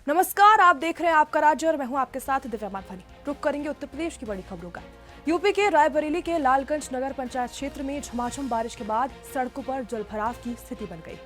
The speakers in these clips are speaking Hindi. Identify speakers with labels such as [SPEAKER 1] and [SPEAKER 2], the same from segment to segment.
[SPEAKER 1] नमस्कार, आप देख रहे हैं आपका राज्य और मैं हूं आपके साथ दिव्या माधवानी। रुक करेंगे उत्तर प्रदेश की बड़ी खबरों का। यूपी के रायबरेली के लालगंज नगर पंचायत क्षेत्र में झमाझम बारिश के बाद सड़कों पर जलभराव की स्थिति बन गई।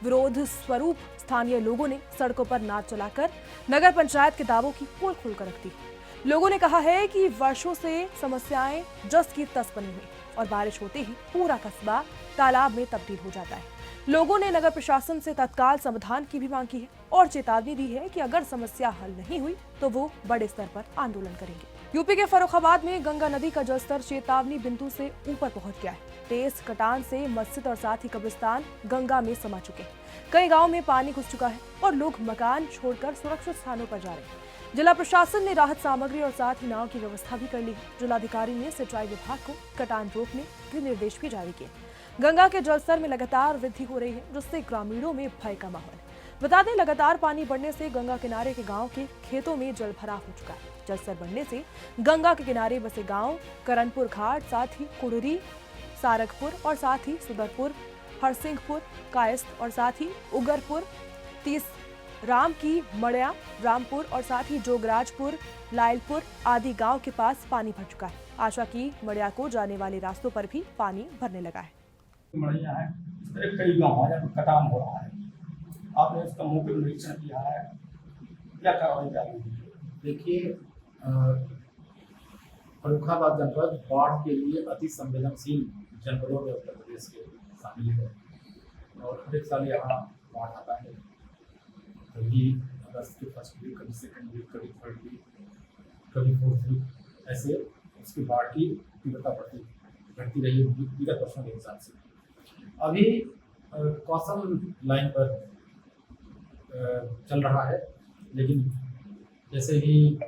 [SPEAKER 1] विरोध स्वरूप स्थानीय लोगों ने सड़कों पर नाच चलाकर नगर पंचायत के दावों की पोल खोलकर रख दी। लोगों ने कहा है कि वर्षों से समस्याएं जस की तस बनी हुई और बारिश होते ही पूरा कस्बा तालाब में तब्दील हो जाता है। लोगों ने नगर प्रशासन से तत्काल समाधान की भी मांग की है और चेतावनी दी है कि अगर समस्या हल नहीं हुई तो वो बड़े स्तर पर आंदोलन करेंगे। यूपी के फर्रुखाबाद में गंगा नदी का जलस्तर चेतावनी बिंदु से ऊपर पहुंच गया है। तेज कटान से मस्जिद और साथ ही कब्रिस्तान गंगा में समा चुके हैं। कई गाँव में पानी घुस चुका है और लोग मकान छोड़कर सुरक्षित स्थानों पर जा रहे हैं। जिला प्रशासन ने राहत सामग्री और साथ ही नाव की व्यवस्था भी कर ली है। जिलाधिकारी ने सिंचाई विभाग को कटान रोकने के निर्देश भी जारी किए। गंगा के जलस्तर में लगातार वृद्धि हो रही है, जिससे ग्रामीणों में भय का माहौल है। बता दें, लगातार पानी बढ़ने से गंगा किनारे के गांव के खेतों में जलभराव हो चुका है। जलस्तर बढ़ने से गंगा के किनारे बसे गांव करनपुर घाट, साथ ही कुड़री, सारगपुर और साथ ही सुदरपुर, हरसिंहपुर, कायस्थ और साथ ही उगरपुर, तीस राम की मड़िया, रामपुर और साथ ही जोगराजपुर, लायलपुर आदि गांव के पास पानी भर चुका है। आशा की मड़िया को जाने वाले रास्तों पर भी पानी भरने लगा है।
[SPEAKER 2] मड़िया है, इस तरह कई गाँव है जहाँ कटान हो रहा है। आपने इसका मौके पर निरीक्षण किया है, क्या कार्रवाई कर रही है?
[SPEAKER 3] देखिए, फर्रुखाबाद जनपद बाढ़ के लिए अति संवेदनशील जनपदों में उत्तर प्रदेश के शामिल है और हर एक साल यहाँ बाढ़ आता है। कभी अगस्त के फर्स्ट वीक, कभी सेकंड वीक, कभी थर्ड वीक, कभी फोर्थ वीक, ऐसे उसकी बाढ़ की तीव्रता बढ़ती रही है विगत वर्षों के हिसाब से। अभी कौशल लाइन पर चल रहा है, लेकिन जैसे ही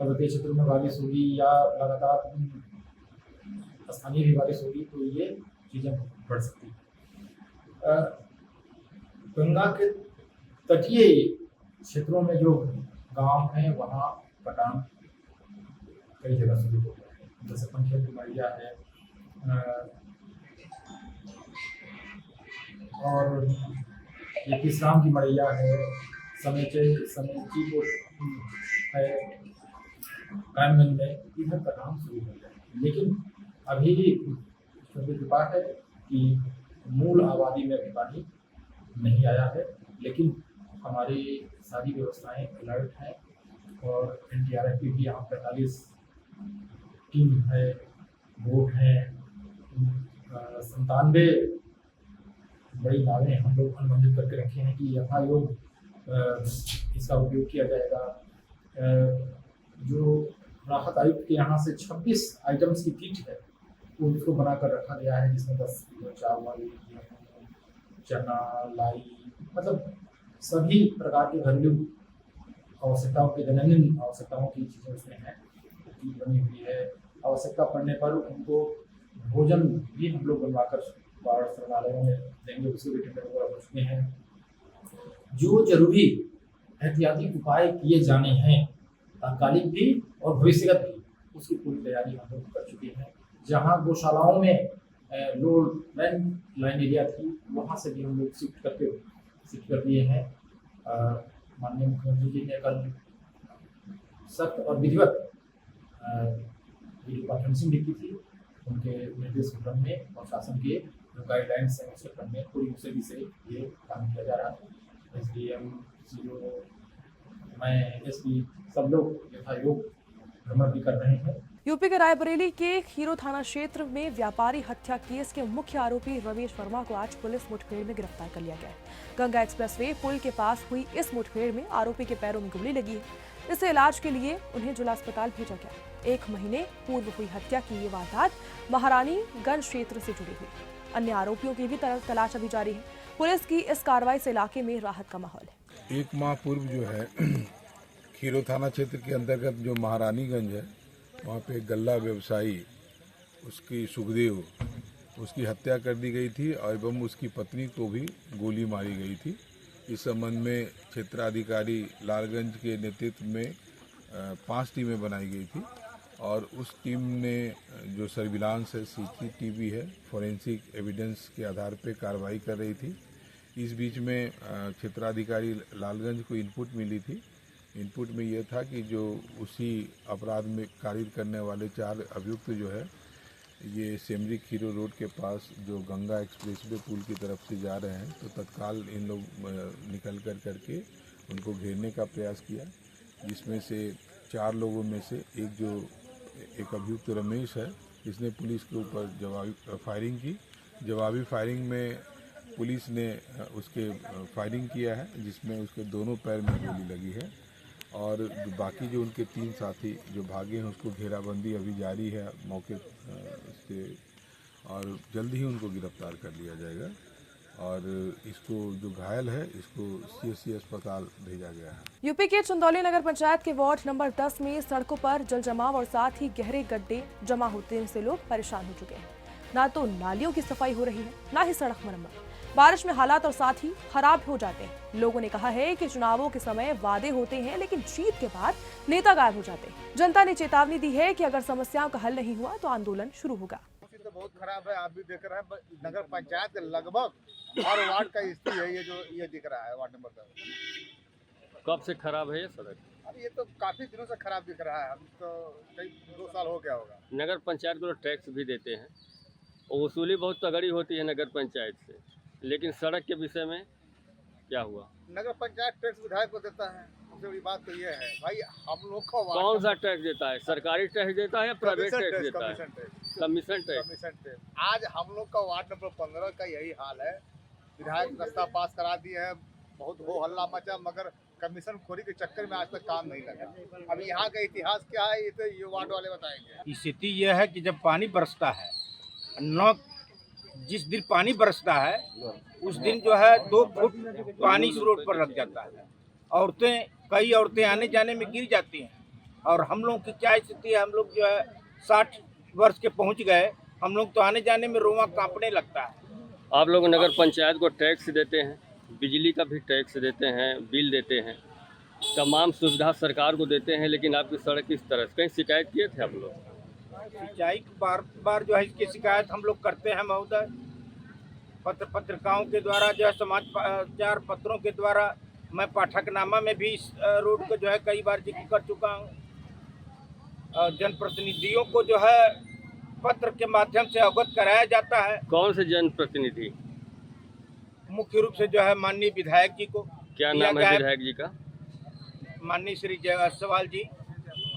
[SPEAKER 3] पर्वतीय क्षेत्रों में बारिश होगी या लगातार स्थानीय भी बारिश होगी तो ये चीज़ें बढ़ सकती है। गंगा के तटीय क्षेत्रों में जो गांव हैं वहाँ कटान कई जगह शुरू हो गया है, जैसे पंखेल की मड़िया है और ये किसराम की मड़ैया है, समेचीपुर है, कायमगंज में इधर का काम शुरू हो गया है। लेकिन अभी की बात है कि मूल आबादी में अभी पानी नहीं आया है, लेकिन हमारी सारी व्यवस्थाएं अलर्ट हैं और NDRF की भी यहाँ 45 टीम है, बोट हैं, 97 बड़ी नावें हम लोग अनुबंधित करके रखे हैं कि यथायोग इसका उपयोग किया जाएगा। जो राहत आयुक्त के यहाँ से 26 आइटम्स की किट है वो उसको बनाकर रखा गया है, जिसमें 10 किलो चावल, चना, लाई, मतलब सभी प्रकार के घरेलू आवश्यकताओं के दैनंदिन आवश्यकताओं की चीज़ें उसमें हैं, किट बनी हुई है। आवश्यकता पड़ने पर उनको भोजन भी हम लोग बनवाकर बाढ़ शरणालयों में देंगे, उसके भी टेंडर वगैरह हो चुके हैं। जो जरूरी एहतियाती उपाय किए जाने हैं, तात्कालिक भी और भविष्यगत भी, उसकी पूरी तैयारी हम लोग कर चुके हैं। जहाँ गौशालाओं में लो लाइन एरिया थी वहाँ से भी हम लोग शिफ्ट कर दिए हैं। माननीय मुख्यमंत्री जी ने कल सख्त और विधिवत वीडियो कॉन्फ्रेंसिंग भी की थी। उनके निर्देश के क्रम में और शासन के जो गाइडलाइंस हैं उसके क्रम में पूरी मुस्तैदी से ये काम किया जा रहा है। SDM, CO, मैं SP सब लोग यथायोग भ्रमण भी कर रहे हैं।
[SPEAKER 1] यूपी के रायबरेली के खीरो थाना क्षेत्र में व्यापारी हत्या केस के मुख्य आरोपी रमेश वर्मा को आज पुलिस मुठभेड़ में गिरफ्तार कर लिया गया है। गंगा एक्सप्रेसवे पुल के पास हुई इस मुठभेड़ में आरोपी के पैरों में गोली लगी है। इससे इलाज के लिए उन्हें जिला अस्पताल भेजा गया। 1 महीने पूर्व हुई हत्या की ये वारदात महारानीगंज क्षेत्र से जुड़ी हुई। अन्य आरोपियों की भी तलाश अभी जारी है। पुलिस की इस कार्रवाई से इलाके में राहत का माहौल है।
[SPEAKER 4] 1 माह पूर्व जो है खीरो थाना क्षेत्र के अंतर्गत जो महारानीगंज है वहाँ पे एक गल्ला व्यवसायी उसकी सुखदेव उसकी हत्या कर दी गई थी और एवं उसकी पत्नी को भी गोली मारी गई थी। इस संबंध में क्षेत्राधिकारी लालगंज के नेतृत्व में 5 टीमें बनाई गई थी और उस टीम ने जो सर्विलांस है, CCTV है, फोरेंसिक एविडेंस के आधार पे कार्रवाई कर रही थी। इस बीच में क्षेत्राधिकारी लालगंज को इनपुट मिली थी। इनपुट में यह था कि जो उसी अपराध में कारित करने वाले 4 अभियुक्त जो है ये सेमरी खीरो रोड के पास जो गंगा एक्सप्रेसवे पुल की तरफ से जा रहे हैं, तो तत्काल इन लोग निकल करके उनको घेरने का प्रयास किया, जिसमें से 4 लोगों में से एक अभियुक्त रमेश है, जिसने पुलिस के ऊपर जवाबी फायरिंग की। जवाबी फायरिंग में पुलिस ने उसके फायरिंग किया है, जिसमें उसके दोनों पैर में गोली लगी है और बाकी जो उनके 3 साथी जो भागे हैं उसको घेराबंदी अभी जारी है मौके से और जल्द ही उनको गिरफ्तार कर लिया जाएगा और इसको जो घायल है इसको CSC अस्पताल भेजा गया है।
[SPEAKER 1] यूपी के चंदौली नगर पंचायत के वार्ड नंबर 10 में सड़कों पर जल जमाव और साथ ही गहरे गड्ढे जमा होने से लोग परेशान हो चुके हैं। ना तो नालियों की सफाई हो रही है, ना ही सड़क मरम्मत। बारिश में हालात और साथ ही खराब हो जाते हैं। लोगों ने कहा है कि चुनावों के समय वादे होते हैं, लेकिन जीत के बाद नेता गायब हो जाते हैं। जनता ने चेतावनी दी है कि अगर समस्याओं का हल नहीं हुआ तो आंदोलन शुरू होगा।
[SPEAKER 5] तो बहुत खराब है, आप भी देख रहे हैं। नगर पंचायत के लगभग हर वार्ड का स्थिति है, ये दिख रहा है वार्ड नंबर 10।
[SPEAKER 6] कब से खराब है ये सड़क?
[SPEAKER 5] अब ये तो काफी दिनों से खराब दिख रहा है, हम तो कई 2 साल हो गया होगा।
[SPEAKER 6] नगर पंचायत को टैक्स भी देते हैं और वसूली बहुत तगड़ी होती है नगर पंचायत से, लेकिन सड़क के विषय में क्या हुआ?
[SPEAKER 5] नगर पंचायत टैक्स विधायक को देता है। सबसे बड़ी बात तो ये है भाई, हम लोग को
[SPEAKER 6] कौन सा टैक्स देता है? सरकारी टैक्स देता है या प्राइवेट टैक्स देता है? Commission tax.
[SPEAKER 5] आज हम लोग का वार्ड नंबर 15 का यही हाल है। विधायक रास्ता पास करा दिए है, बहुत हो हल्ला मचा, मगर कमीशन खोरी के चक्कर में आज तक काम नहीं लगा। अब यहाँ का इतिहास क्या है ये तो ये वार्ड वाले बताएंगे।
[SPEAKER 7] स्थिति यह है कि जब पानी बरसता है, जिस दिन पानी बरसता है उस दिन जो है 2 फुट पानी इस रोड पर लग जाता है। कई औरतें आने जाने में गिर जाती हैं और हम लोग की क्या स्थिति है, हम लोग जो है 60 वर्ष के पहुंच गए, हम लोग तो आने जाने में रोमा कांपने लगता है।
[SPEAKER 6] आप लोग नगर पंचायत को टैक्स देते हैं, बिजली का भी टैक्स देते हैं, बिल देते हैं, तमाम सुविधा सरकार को देते हैं, लेकिन आपकी सड़क किस तरह से? कहीं शिकायत किए थे आप लोग?
[SPEAKER 7] सिंचाई बार जो है इसकी शिकायत हम लोग करते हैं महोदय। पत्रकारों के द्वारा जो है, समाचार पत्रों के द्वारा, मैं पाठकनामा में भी इस रोड को जो है कई बार जिक्र कर चुका हूँ। जनप्रतिनिधियों को जो है पत्र के माध्यम से अवगत कराया जाता है।
[SPEAKER 6] कौन से जनप्रतिनिधि?
[SPEAKER 7] मुख्य रूप से जो है माननीय विधायक जी को।
[SPEAKER 6] क्या नाम है विधायक जी का?
[SPEAKER 7] माननीय श्री जायसवाल जी।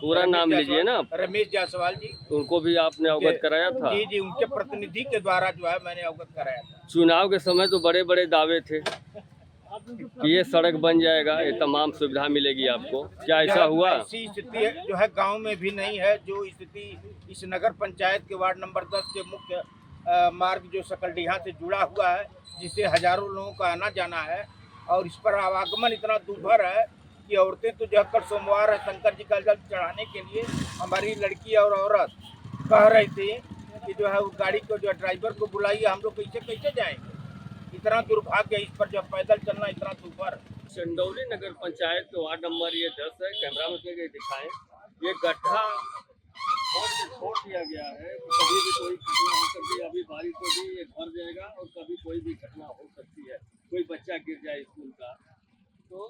[SPEAKER 6] पूरा नाम लीजिए ना।
[SPEAKER 7] रमेश जायसवाल जी।
[SPEAKER 6] उनको भी आपने अवगत कराया था?
[SPEAKER 7] जी, उनके प्रतिनिधि के द्वारा जो है मैंने अवगत कराया था।
[SPEAKER 6] चुनाव के समय तो बड़े बड़े दावे थे कि ये सड़क बन जाएगा, ये तमाम सुविधा मिलेगी आपको, क्या ऐसा हुआ?
[SPEAKER 7] ऐसी स्थिति जो है गांव में भी नहीं है। जो स्थिति इस नगर पंचायत के वार्ड नंबर 10 के मुख्य मार्ग जो सकलडीहा से जुड़ा हुआ है, जिससे हजारों लोगों का आना जाना है और इस पर आवागमन इतना दूभर है कि औरतें तो जो कल सोमवार है शंकर जी का जल चढ़ाने के लिए, हमारी लड़की और औरत कह रही थी कि जो है उस गाड़ी को जो ड्राइवर को बुलाइए, हम लोग कैसे जाएंगे। इतना दुर्भाग्य इस पर जब पैदल चलना इतना दूभर।
[SPEAKER 6] चंदौली नगर पंचायत के वार्ड नंबर ये 10 है, कैमरा में दिखाएं। ये गड्ढा छोड़ दिया गया है, कभी भी कोई घटना हो सकती है। अभी बारिश होगी, ये भर जाएगा और कभी कोई भी घटना हो सकती है, कोई बच्चा गिर जाए स्कूल का। तो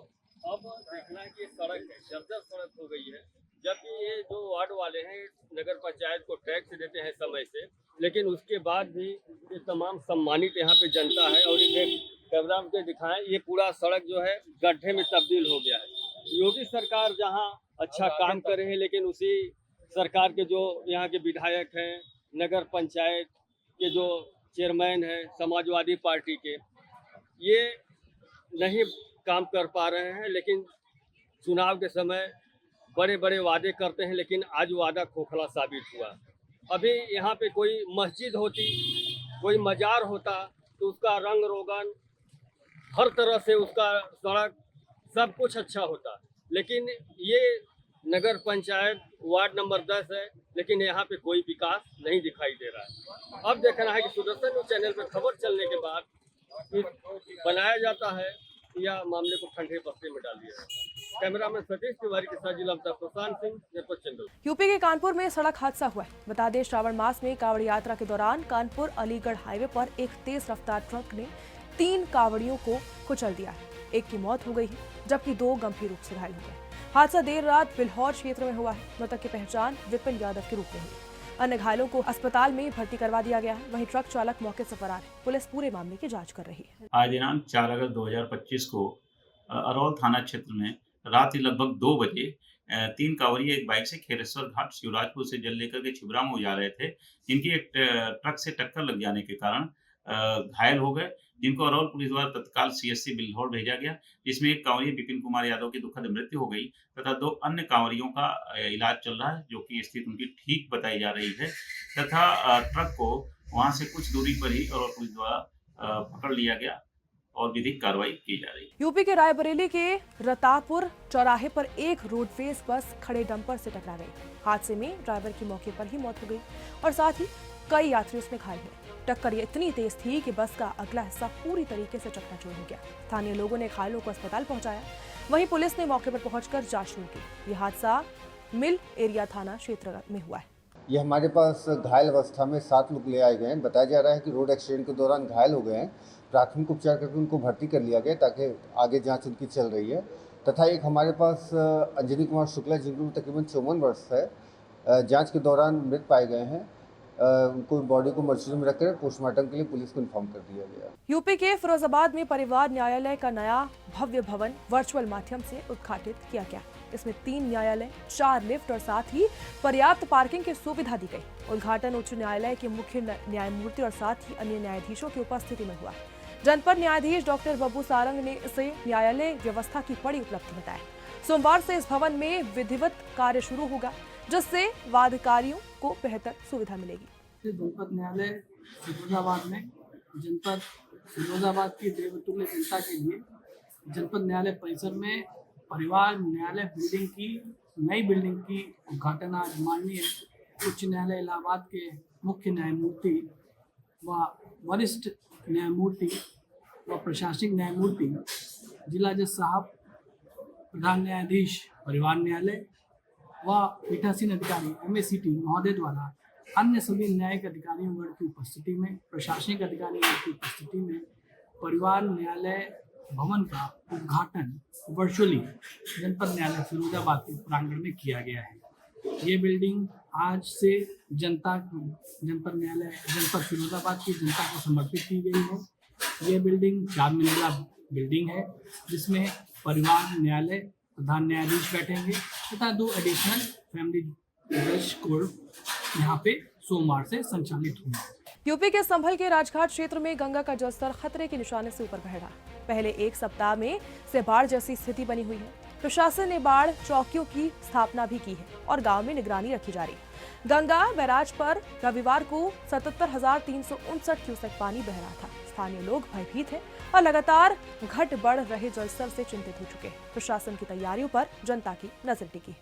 [SPEAKER 6] अब देखना कि सड़क है, जबरदस्त सड़क हो गई है। जबकि ये जो वार्ड वाले हैं नगर पंचायत को टैक्स देते हैं समय से, लेकिन उसके बाद भी ये तमाम सम्मानित यहाँ पे जनता है। और ये कैमरा में दिखाएं, ये पूरा सड़क जो है गड्ढे में तब्दील हो गया है। योगी सरकार जहाँ अच्छा काम कर रहे हैं, लेकिन उसी सरकार के जो यहाँ के विधायक हैं, नगर पंचायत के जो चेयरमैन हैं समाजवादी पार्टी के, ये नहीं काम कर पा रहे हैं। लेकिन चुनाव के समय बड़े बड़े वादे करते हैं, लेकिन आज वादा खोखला साबित हुआ। अभी यहाँ पे कोई मस्जिद होती, कोई मजार होता, तो उसका रंग रोगन हर तरह से, उसका सड़क सब कुछ अच्छा होता। लेकिन ये नगर पंचायत वार्ड नंबर 10 है, लेकिन यहाँ पे कोई विकास नहीं दिखाई दे रहा है। अब देखना है कि सुदर्शन न्यूज़ चैनल पर खबर चलने के बाद बनाया जाता है या मामले को ठंडे बस्ते में डाल दिया जाता है। कैमरामैन सतीश तिवारी के साथ जिला प्रशांत सिंह, जनपद चंदौली।
[SPEAKER 1] यूपी के कानपुर में सड़क हादसा हुआ है। बता दें, श्रावण मास में कांवड़ यात्रा के दौरान कानपुर अलीगढ़ हाईवे पर एक तेज रफ्तार ट्रक ने 3 कांवड़ियों को कुचल दिया है। एक की मौत हो गई है जबकि 2 गंभीर रूप से घायल हो गए। हादसा देर रात बिल्हौर क्षेत्र में हुआ है। मृतक की पहचान विपिन यादव के रूप में हुई। अन्य घायलों को अस्पताल में भर्ती करवा दिया गया है। वहीं ट्रक चालक मौके से फरार है। पुलिस पूरे मामले की जांच कर रही है।
[SPEAKER 8] आज दिनांक 4 अगस्त 2025 को अरौल थाना क्षेत्र में रात लगभग 2 बजे 3 कांवरिया एक बाइक से खेरेश्वर घाट शिवराजपुर से जल लेकर के छिबरामऊ जा रहे थे, जिनकी एक ट्रक से टक्कर लग जाने के कारण घायल हो गए, जिनको अरौल पुलिस द्वारा तत्काल सीएससी बिल्हौर भेजा गया, जिसमें एक कांवरिया विपिन कुमार यादव की दुखद मृत्यु हो गई तथा 2 अन्य कांवरियों का इलाज चल रहा है, जो कि स्थिति उनकी ठीक बताई जा रही है तथा ट्रक को वहां से कुछ दूरी पर ही अरौल पुलिस द्वारा पकड़ लिया गया और विधिक कार्रवाई की जा रही है।
[SPEAKER 1] यूपी के रायबरेली के रतापुर चौराहे पर एक रोडवेज बस खड़े डंपर से टकरा गई। हादसे में ड्राइवर की मौके पर ही मौत हो गई और साथ ही कई यात्री उसमें घायल हुए। टक्कर इतनी तेज थी कि बस का अगला हिस्सा पूरी तरीके से चकनाचूर हो गया। स्थानीय लोगों ने घायलों को अस्पताल पहुंचाया। वहीं पुलिस ने मौके पर पहुंचकर जांच शुरू की। यह हादसा मिल एरिया थाना क्षेत्र में हुआ है।
[SPEAKER 9] ये हमारे पास घायल अवस्था में 7 लोग ले आए गए हैं। बताया जा रहा है कि रोड एक्सीडेंट के दौरान घायल हो गए हैं। प्राथमिक उपचार करके उनको भर्ती कर लिया गया ताकि आगे जांच उनकी चल रही है। तथा एक हमारे पास अंजनी कुमार शुक्ला, जिनको तकरीबन 54 वर्ष है, जांच के दौरान मृत पाए गए हैं। उनको बॉडी को मर्चुरी में रखकर पोस्टमार्टम के लिए पुलिस को इन्फॉर्म कर दिया गया।
[SPEAKER 1] यूपी के फिरोजाबाद में परिवार न्यायालय का नया भव्य भवन वर्चुअल माध्यम से उद्घाटित किया गया। इसमें 3 न्यायालय, 4 लिफ्ट और साथ ही पर्याप्त पार्किंग की सुविधा दी गई। उद्घाटन उच्च न्यायालय के मुख्य न्यायमूर्ति और साथ ही अन्य न्यायाधीशों की उपस्थिति में हुआ। जनपद न्यायाधीश डॉक्टर बब्बू सारंग ने इसे न्यायालय व्यवस्था की बड़ी उपलब्धि बताया। सोमवार से इस भवन में विधिवत कार्य शुरू होगा, जिससे वादकारियों को बेहतर सुविधा मिलेगी।
[SPEAKER 10] जनपद न्यायालय फिरोजाबाद में जनपद फिरोजाबाद की देवतुल्य जनता के लिए जनपद न्यायालय परिसर में परिवार न्यायालय बिल्डिंग की नई बिल्डिंग की उद्घाटन आज माननीय उच्च न्यायालय इलाहाबाद के मुख्य न्यायमूर्ति व वरिष्ठ न्यायमूर्ति व प्रशासनिक न्यायमूर्ति जिला जज साहब, प्रधान न्यायाधीश परिवार न्यायालय व पीठासीन अधिकारी MACT महोदय द्वारा अन्य सभी न्यायिक अधिकारियों वर्ग की उपस्थिति में, प्रशासनिक अधिकारियों वर्ग की उपस्थिति में परिवार न्यायालय भवन का उद्घाटन वर्चुअली जनपद न्यायालय फिरोजाबाद के प्रांगण में किया गया है। ये बिल्डिंग आज से जनपद न्यायालय जनपद फिरोजाबाद की जनता को समर्पित की गई है। ये बिल्डिंग 4 मंजिला बिल्डिंग है, जिसमें परिवार न्यायालय प्रधान न्यायाधीश बैठेंगे तथा 2 एडिशनल फैमिली जज कोर्ट यहाँ पे सोमवार से संचालित हुआ।
[SPEAKER 1] यूपी के संभल के राजघाट क्षेत्र में गंगा का जलस्तर खतरे के निशाने से ऊपर बह रहा। पहले 1 सप्ताह में से बाढ़ जैसी स्थिति बनी हुई है। प्रशासन ने बाढ़ चौकियों की स्थापना भी की है और गांव में निगरानी रखी जा रही है। गंगा बैराज पर रविवार को 77,359 क्यूसेक पानी बह रहा था। स्थानीय लोग भयभीत हैं और लगातार घट बढ़ रहे जलस्तर से चिंतित हो चुके हैं। प्रशासन की तैयारियों पर जनता की नजर टिकी है।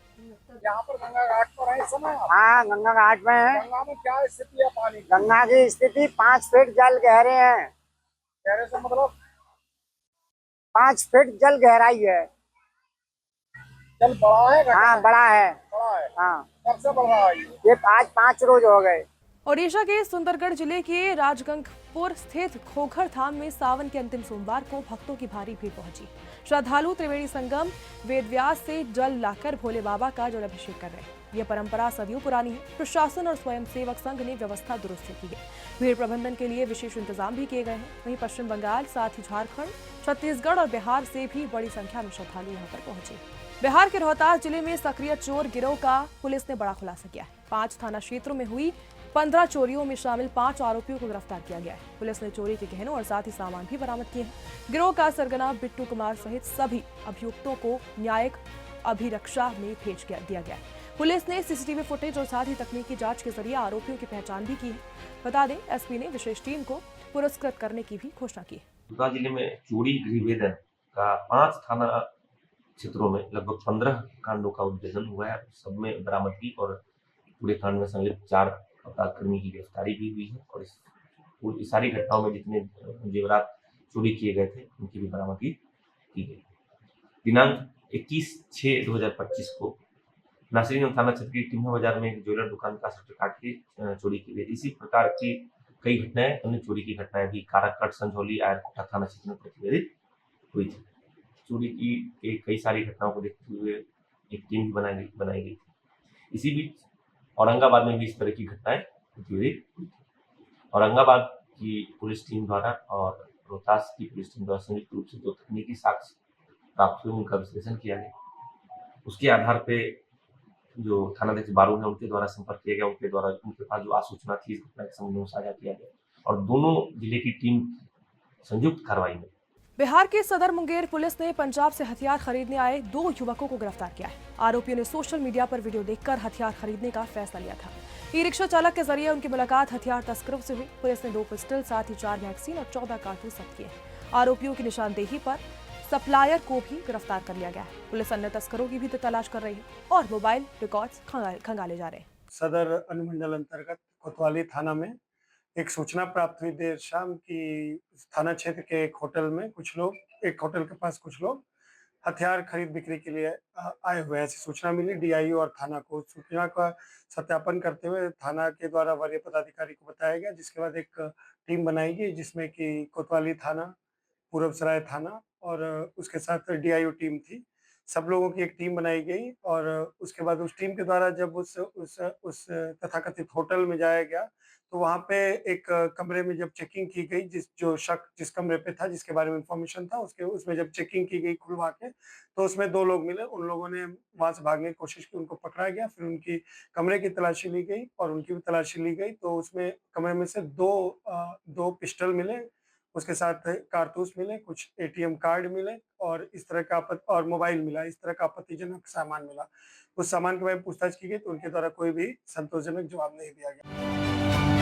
[SPEAKER 11] यहाँ पर गंगा घाट पर है इस समय?
[SPEAKER 7] हाँ, गंगा घाट में है।
[SPEAKER 11] गंगा में क्या स्थिति है पानी?
[SPEAKER 7] गंगा की स्थिति 5 फीट जल गहरे हैं।
[SPEAKER 11] गहरे से मतलब
[SPEAKER 7] 5 फीट जल गहराई है।
[SPEAKER 11] जल बड़ा है?
[SPEAKER 7] हाँ, बड़ा है।
[SPEAKER 11] बड़ा है।
[SPEAKER 7] हाँ,
[SPEAKER 11] कब से बढ़ रहा है
[SPEAKER 7] ये आज 5 रोज हो गए।
[SPEAKER 1] ओडिशा के सुंदरगढ़ जिले के राजगंगपुर स्थित खोखर धाम में सावन के अंतिम सोमवार को भक्तों की भारी भीड़ पहुंची। श्रद्धालु त्रिवेणी संगम वेदव्यास से जल लाकर भोले बाबा का जलाभिषेक कर रहे हैं। यह परंपरा सदियों पुरानी है। प्रशासन और स्वयंसेवक संघ ने व्यवस्था दुरुस्त की है। भीड़ प्रबंधन के लिए विशेष इंतजाम भी किए गए हैं। वहीं पश्चिम बंगाल, साथ ही झारखंड, छत्तीसगढ़ और बिहार से भी बड़ी संख्या में श्रद्धालु यहाँ पर पहुंचे। बिहार के रोहतास जिले में सक्रिय चोर गिरोह का पुलिस ने बड़ा खुलासा किया है। 5 थाना क्षेत्रों में हुई 15 चोरियों में शामिल 5 आरोपियों को गिरफ्तार किया गया है। पुलिस ने चोरी के गहनों और साथ ही सामान भी बरामद किए हैं। गिरोह का सरगना बिट्टू कुमार सहित सभी अभियुक्तों को न्यायिक अभिरक्षा में भेज दिया गया है। पुलिस ने सीसीटीवी फुटेज और साथ ही तकनीकी जांच के जरिए आरोपियों की पहचान भी की है। बता दें, एसपी ने विशेष टीम को पुरस्कृत करने की भी घोषणा की है।
[SPEAKER 12] रोहतास जिले में चोरी गृहवेदन का 5 थाना क्षेत्रों में लगभग 15 कांडों का उद्भेदन हुआ है। सब में बरामदगी और पूरे कांड में संलिप्त 4 अपराधकर्मी की गिरफ्तारी भी हुई है और इस सारी घटनाओं में जितने जेवरात चोरी किए गए थे उनकी भी बरामदगी की गई। दिनांक 21/6/2025 को नासिरगंज थाना क्षेत्र की टिम्हा बाजार में एक ज्वेलर दुकान का शटर काट के चोरी की गई। इसी प्रकार की कई घटनाएं, अन्य चोरी की घटनाएं भी काराकट, संझौली, आयरकोटा थाना क्षेत्र में प्रतिवेदित हुई थी। चोरी की के कई सारी घटनाओं को देखते हुए एक टीम भी बनाई गई थी। इसी बीच औरंगाबाद में भी इस तरह की घटनाएं प्रतिवेदित हुई थी। औरंगाबाद की पुलिस टीम द्वारा और रोहतास की पुलिस टीम द्वारा संयुक्त रूप से 2 तकनीकी साक्ष्य प्राप्त हुए, उनका विश्लेषण किया गया। उसके आधार पे जो थानाध्यक्ष बारू है उनके द्वारा संपर्क किया गया, उनके पास जो आसूचना थी इस घटना के संबंध में साझा किया गया और दोनों जिले की टीम संयुक्त कार्रवाई में
[SPEAKER 1] बिहार के सदर मुंगेर पुलिस ने पंजाब से हथियार खरीदने आए 2 युवकों को गिरफ्तार किया है। आरोपियों ने सोशल मीडिया पर वीडियो देखकर हथियार खरीदने का फैसला लिया था। ई रिक्शा चालक के जरिए उनकी मुलाकात हथियार तस्करों से हुई। पुलिस ने 2 पिस्टल, साथ ही 4 मैगजीन और 14 कारतूस जब्त किए हैं। आरोपियों की निशानदेही पर सप्लायर को भी गिरफ्तार कर लिया गया है। पुलिस अन्य तस्करों की भी तलाश कर रही है और मोबाइल रिकॉर्ड्स खंगाले जा रहे हैं।
[SPEAKER 11] सदर अनुमंडल अंतर्गत कोतवाली थाना में एक सूचना प्राप्त हुई देर शाम की थाना क्षेत्र के एक होटल के पास कुछ लोग हथियार खरीद बिक्री के लिए आए हुए हैं। ऐसी सूचना मिली डीआईओ और थाना को। सूचना का सत्यापन करते हुए थाना के द्वारा वरीय पदाधिकारी को बताया गया, जिसके बाद एक टीम बनाई गई जिसमें कि कोतवाली थाना, पूरब सराय थाना और उसके साथ डीआईओ टीम थी। सब लोगों की एक टीम बनाई गई और उसके बाद उस टीम के द्वारा जब उस तथाकथित होटल में जाया गया तो वहाँ पे एक कमरे में जब चेकिंग की गई, जिस कमरे पे था, जिसके बारे में इंफॉर्मेशन था, उसमें जब चेकिंग की गई खुलवा के, तो उसमें 2 लोग मिले। उन लोगों ने वहाँ से भागने की कोशिश की, उनको पकड़ा गया। फिर उनकी कमरे की तलाशी ली गई और उनकी भी तलाशी ली गई, तो उसमें कमरे में से 2 पिस्टल मिले, उसके साथ कारतूस मिले, कुछ एटीएम कार्ड मिले और इस तरह का और मोबाइल मिला। इस तरह का आपत्तिजनक सामान मिला। उस सामान के बारे में पूछताछ की गई तो उनके द्वारा कोई भी संतोषजनक जवाब नहीं दिया गया।